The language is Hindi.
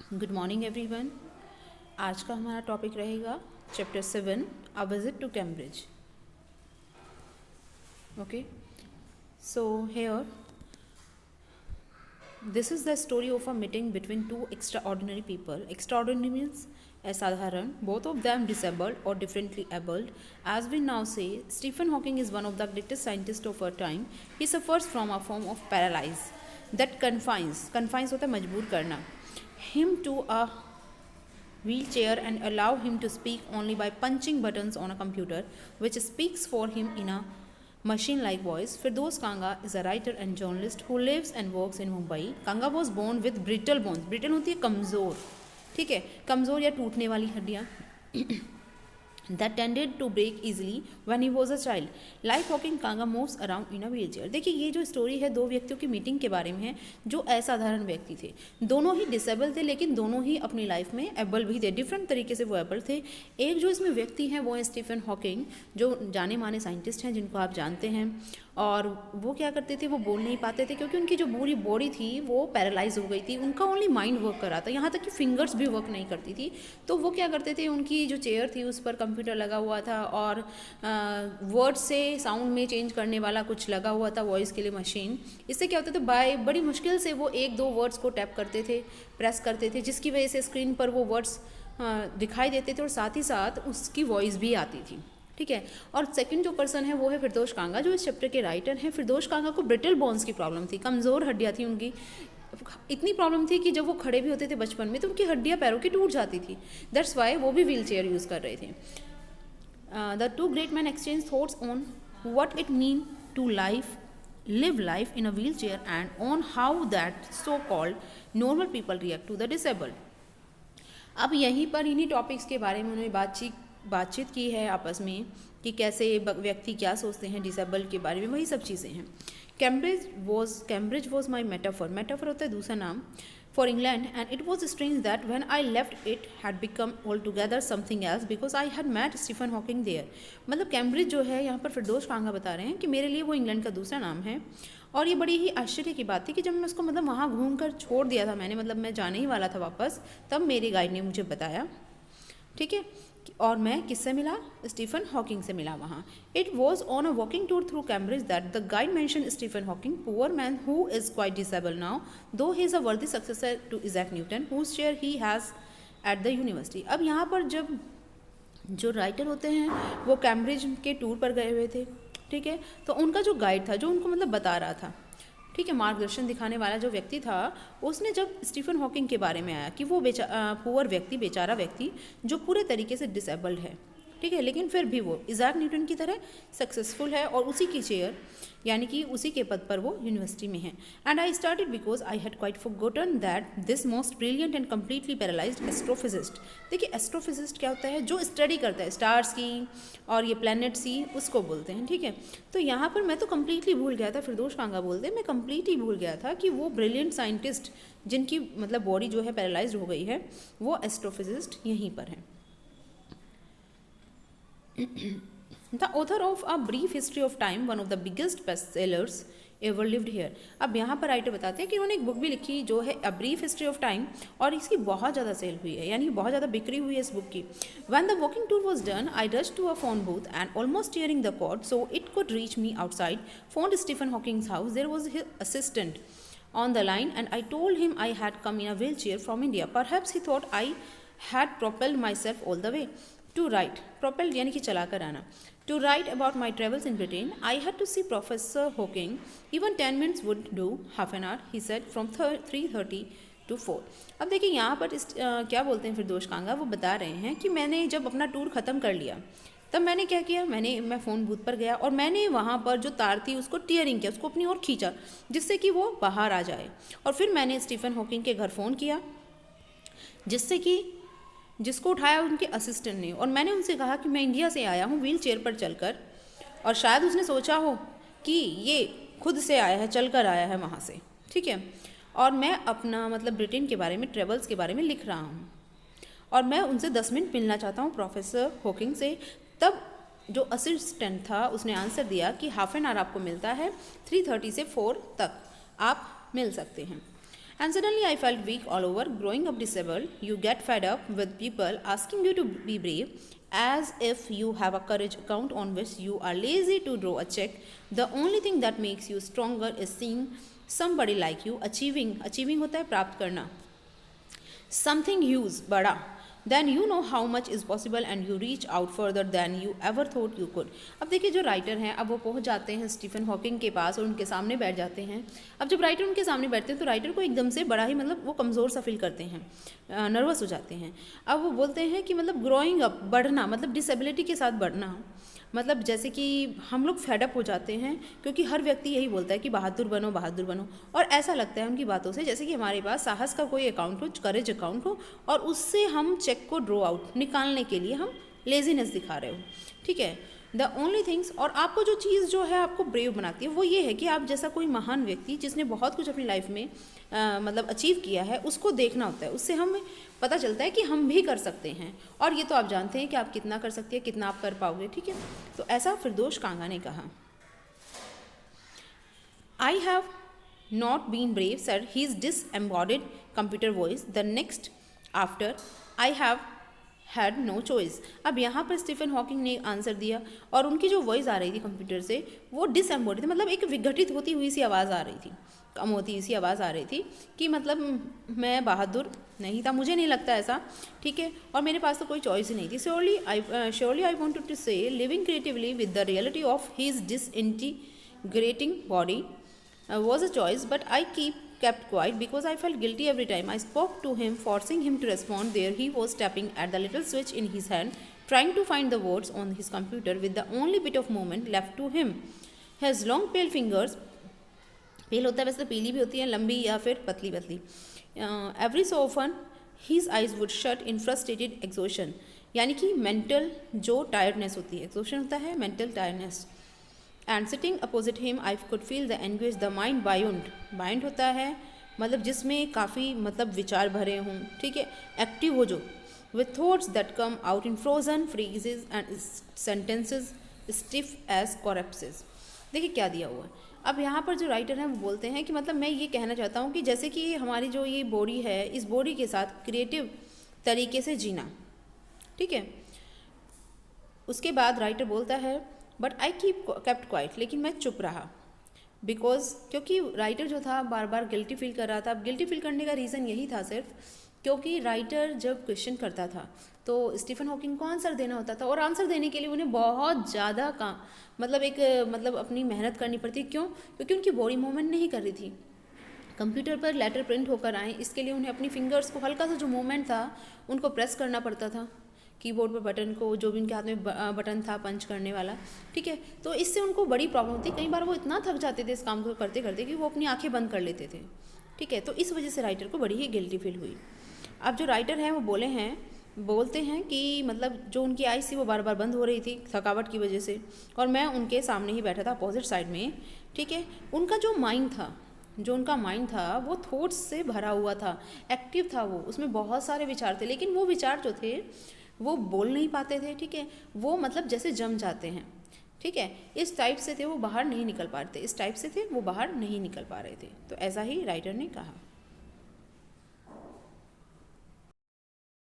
Good morning everyone. आज का हमारा टॉपिक रहेगा chapter 7 a visit to Cambridge. Okay, so here this is the story of a meeting between two extraordinary people. Extraordinary means असाधारण, both of them disabled or differently abled. As we now say, Stephen Hawking is one of the greatest scientists of our time. He suffers from a form of paralysis that confines होता है मजबूर करना, him to a wheelchair and allow him to speak only by punching buttons on a computer which speaks for him in a machine like voice. Firdaus Kanga is a writer and journalist who lives and works in Mumbai. Kanga was born with brittle bones. Brittle होती है कमज़ोर, ठीक है, कमज़ोर या टूटने वाली हड्डियाँ that tended to break easily when he was a child. Like Hawking, Kanga moves around in a wheelchair. देखिए ये जो स्टोरी है दो व्यक्तियों की मीटिंग के बारे में है जो असाधारण व्यक्ति थे। दोनों ही डिसेबल थे लेकिन दोनों ही अपनी लाइफ में एबल भी थे, डिफरेंट तरीके से वो एबल थे। एक जो इसमें व्यक्ति हैं वो है स्टीफन हॉकिंग, जो जाने माने साइंटिस्ट हैं जिनको आप जानते हैं। और वो क्या करते थे, वो बोल नहीं पाते थे क्योंकि उनकी जो पूरी बॉडी थी वो पैरालाइज हो गई थी। उनका ओनली माइंड वर्क कर रहा था, यहाँ तक कि फिंगर्स भी वर्क नहीं करती थी। तो वो क्या करते थे, उनकी जो चेयर थी उस पर कंप्यूटर लगा हुआ था और वर्ड से साउंड में चेंज करने वाला कुछ लगा हुआ था, वॉइस के लिए मशीन। इससे क्या होता था, बाय बड़ी मुश्किल से वो एक दो वर्ड्स को टैप करते थे, प्रेस करते थे, जिसकी वजह से स्क्रीन पर वो वर्ड्स दिखाई देते थे और साथ ही साथ उसकी वॉइस भी आती थी, ठीक है। और सेकंड जो पर्सन है वो है फिरदौस कांगा, जो इस चैप्टर के राइटर हैं। फिरदौस कांगा को ब्रिटल बोन्स की प्रॉब्लम थी, कमज़ोर हड्डियाँ थी उनकी। इतनी प्रॉब्लम थी कि जब वो खड़े भी होते थे बचपन में तो उनकी हड्डियाँ पैरों की टूट जाती थी। दैट्स वाई वो भी व्हील चेयर यूज़ कर रहे थे। The two great man exchange thoughts on what it mean to live life in a wheelchair and on how that so called normal people react to the disabled. अब यहीं पर इन्हीं टॉपिक्स के बारे में उन्होंने बातचीत की है आपस में कि कैसे व्यक्ति क्या सोचते हैं डिसेबल के बारे में, वही सब चीज़ें हैं। कैम्ब्रिज वॉज माई मेटाफर होता है दूसरा नाम for England, and it was strange that when I left it had become all together something else because I had met Stephen Hawking there. मतलब कैम्ब्रिज जो है यहाँ पर फिरदौस कांगा बता रहे हैं कि मेरे लिए वो इंग्लैंड का दूसरा नाम है। और ये बड़ी ही आश्चर्य की बात थी कि जब मैं उसको मतलब वहाँ घूम कर छोड़ दिया था मैंने, मतलब मैं जाने ही वाला था वापस, तब मेरी गाइड ने मुझे बताया, ठीक है। और मैं किससे मिला, स्टीफन हॉकिंग से मिला वहाँ। It was on a walking tour through Cambridge that the guide mention Stephen Hawking, poor man who is quite disable now, though he is a worthy successor to Isaac Newton whose chair he has at the university. अब यहाँ पर जब जो राइटर होते हैं वो कैम्ब्रिज के टूर पर गए हुए थे, ठीक है। तो उनका जो गाइड था जो उनको मतलब बता रहा था, ठीक है, मार्गदर्शन दिखाने वाला जो व्यक्ति था, उसने जब स्टीफन हॉकिंग के बारे में आया कि वो पुअर व्यक्ति, बेचारा व्यक्ति जो पूरे तरीके से डिसेबल्ड है, ठीक है, लेकिन फिर भी वो इज़ाक न्यूटन की तरह सक्सेसफुल है और उसी की चेयर यानी कि उसी के पद पर वो यूनिवर्सिटी में है। And I started because I had quite forgotten that this most brilliant and completely paralysed astrophysicist. देखिए एस्ट्रोफिजिस्ट क्या होता है, जो स्टडी करता है स्टार्स की और ये प्लैनेट्स की, उसको बोलते हैं, ठीक है। तो यहाँ पर मैं तो कम्प्लीटली भूल गया था, फिरदौस कांगा बोलते हैं, मैं कम्प्लीटली भूल गया था कि वो ब्रिलियंट साइंटिस्ट जिनकी मतलब बॉडी जो है पैरालाइज्ड हो गई है वो एस्ट्रोफिजिस्ट यहीं पर है। The author of A Brief History of Time, one of the biggest bestsellers ever lived here. अब यहाँ पर राइटर बताते हैं कि उन्होंने एक बुक भी लिखी जो है A Brief History of Time, और इसकी बहुत ज़्यादा सेल हुई है, यानी बहुत ज़्यादा बिक्री हुई है इस बुक की। When the walking tour was done, I rushed to a phone booth and almost tearing the cord so it could reach me outside, phoned Stephen Hawking's house. There was his assistant on the line and I told him I had come in a wheelchair from India. Perhaps he thought I had propelled myself all the way. To write, propelled यानी कि चला कर आना, to write about my travels in Britain, I had to see Professor Hawking. Even 10 minutes would do, half an hour, he said, from 3:30 to 4. अब देखिए यहाँ पर क्या बोलते हैं फिरदौस कांगा, वो बता रहे हैं कि मैंने जब अपना टूर ख़त्म कर लिया तब मैंने क्या किया, मैं फ़ोन बूथ पर गया और मैंने वहाँ पर जो तार थी उसको टीयरिंग किया, उसको अपनी ओर खींचा जिससे कि वो बाहर आ जाए। और फिर मैंने स्टीफन हॉकिंग के घर फ़ोन किया जिसको उठाया उनके असिस्टेंट ने, और मैंने उनसे कहा कि मैं इंडिया से आया हूँ व्हील चेयर पर चलकर, और शायद उसने सोचा हो कि ये खुद से आया है, चलकर आया है वहाँ से, ठीक है। और मैं अपना मतलब ब्रिटेन के बारे में, ट्रेवल्स के बारे में लिख रहा हूँ और मैं उनसे 10 मिनट मिलना चाहता हूँ प्रोफेसर हॉकिंग से। तब जो असिस्टेंट था उसने आंसर दिया कि हाफ एन आवर आपको मिलता है, 3:30 से 4 तक आप मिल सकते हैं। And suddenly I felt weak all over. Growing up disabled, you get fed up with people asking you to be brave as if you have a courage account on which you are lazy to draw a check. The only thing that makes you stronger is seeing somebody like you achieving होता है प्राप्त करना, something huge बड़ा, then you know how much is possible and you reach out further than you ever thought you could. अब देखिए जो राइटर हैं अब वो पहुंच जाते हैं स्टीफन हॉकिंग के पास और उनके सामने बैठ जाते हैं. अब जब राइटर उनके सामने बैठते हैं तो राइटर को एकदम से बड़ा ही मतलब वो कमज़ोर सा फील करते हैं, नर्वस हो जाते हैं. अब वो बोलते हैं कि मतलब ग्रोइंग अप बढ़ना मतलब डिसेबिलिटी के साथ बढ़ना, मतलब जैसे कि हम लोग फेडअप हो जाते हैं क्योंकि हर व्यक्ति यही बोलता है कि बहादुर बनो बहादुर बनो, और ऐसा लगता है उनकी बातों से जैसे कि हमारे पास साहस का कोई अकाउंट हो, करेज अकाउंट हो, और उससे हम चेक को ड्रॉ आउट निकालने के लिए हम लेजीनेस दिखा रहे हो. ठीक है, द ओनली थिंग्स, और आपको जो चीज़ जो है आपको ब्रेव बनाती है वो ये है कि आप जैसा कोई महान व्यक्ति जिसने बहुत कुछ अपनी लाइफ में मतलब अचीव किया है उसको देखना होता है. उससे हमें पता चलता है कि हम भी कर सकते हैं, और ये तो आप जानते हैं कि आप कितना कर सकते हैं, कितना आप कर पाओगे. ठीक है, तो ऐसा फिरदौस कांगा ने कहा. I have not been brave sir his disembodied computer voice the next after I have had no choice. अब यहाँ पर स्टीफन हॉकिंग ने आंसर दिया और उनकी जो वॉइस आ रही थी कंप्यूटर से वो डिसएम्बॉडिड थी, मतलब एक विघटित होती हुई सी आवाज़ आ रही थी, कम होती सी आवाज़ आ रही थी कि मतलब मैं बहादुर नहीं था, मुझे नहीं लगता ऐसा. ठीक है, और मेरे पास तो कोई चॉइस ही नहीं थी. श्योरली आई वांटेड टू से living creatively with the reality of his disintegrating body was a choice, but I kept quiet because I felt guilty every time I spoke to him, forcing him to respond. There he was tapping at the little switch in his hand, trying to find the words on his computer with the only bit of movement left to him. His long pale fingers, pale होता है वैसे तो पीली भी होती है, लंबी या फिर पतली पतली. Every so often his eyes would shut in frustrated exhaustion, यानी कि mental जो tiredness होती है, exhaustion होता है mental tiredness. And sitting opposite him I could feel the anguish the mind bind होता है मतलब जिसमें काफ़ी मतलब विचार भरे हों. ठीक है, एक्टिव हो जो with thoughts that come out in frozen freezes and sentences stiff as corpses. देखिए क्या दिया हुआ है. अब यहाँ पर जो राइटर हैं वो बोलते हैं कि मतलब मैं ये कहना चाहता हूँ कि जैसे कि हमारी जो ये बॉडी है इस बॉडी के साथ क्रिएटिव तरीके से जीना. ठीक है, उसके बाद राइटर बोलता है बट आई केप्ट क्वाइट, लेकिन मैं चुप रहा बिकॉज क्योंकि राइटर जो था बार बार गिल्टी फील कर रहा था. अब गिल्टी फील करने का रीज़न यही था सिर्फ क्योंकि राइटर जब क्वेश्चन करता था तो स्टीफन हॉकिंग को आंसर देना होता था, और आंसर देने के लिए उन्हें बहुत ज़्यादा मतलब अपनी मेहनत करनी पड़ती. क्यों? क्योंकि उनकी बॉडी मूवमेंट नहीं कर रही थी. कंप्यूटर पर लेटर प्रिंट होकर आए इसके लिए उन्हें अपनी फिंगर्स को हल्का सा जो मूवमेंट था उनको प्रेस करना पड़ता था कीबोर्ड पर बटन को, जो भी उनके हाथ में बटन था पंच करने वाला. ठीक है, तो इससे उनको बड़ी प्रॉब्लम होती. कई बार वो इतना थक जाते थे इस काम को करते करते कि वो अपनी आंखें बंद कर लेते थे. ठीक है, तो इस वजह से राइटर को बड़ी ही गिल्टी फील हुई. अब जो राइटर हैं वो बोलते हैं कि मतलब जो उनकी आईज थी वो बार बार बंद हो रही थी थकावट की वजह से, और मैं उनके सामने ही बैठा था अपोजिट साइड में. ठीक है, उनका जो माइंड था वो थॉट्स से भरा हुआ था, एक्टिव था, वो उसमें बहुत सारे विचार थे, लेकिन वो विचार जो थे वो बोल नहीं पाते थे. ठीक है, वो मतलब जैसे जम जाते हैं. ठीक है, इस टाइप से थे, वो बाहर नहीं निकल पा रहे थे, तो ऐसा ही राइटर ने कहा.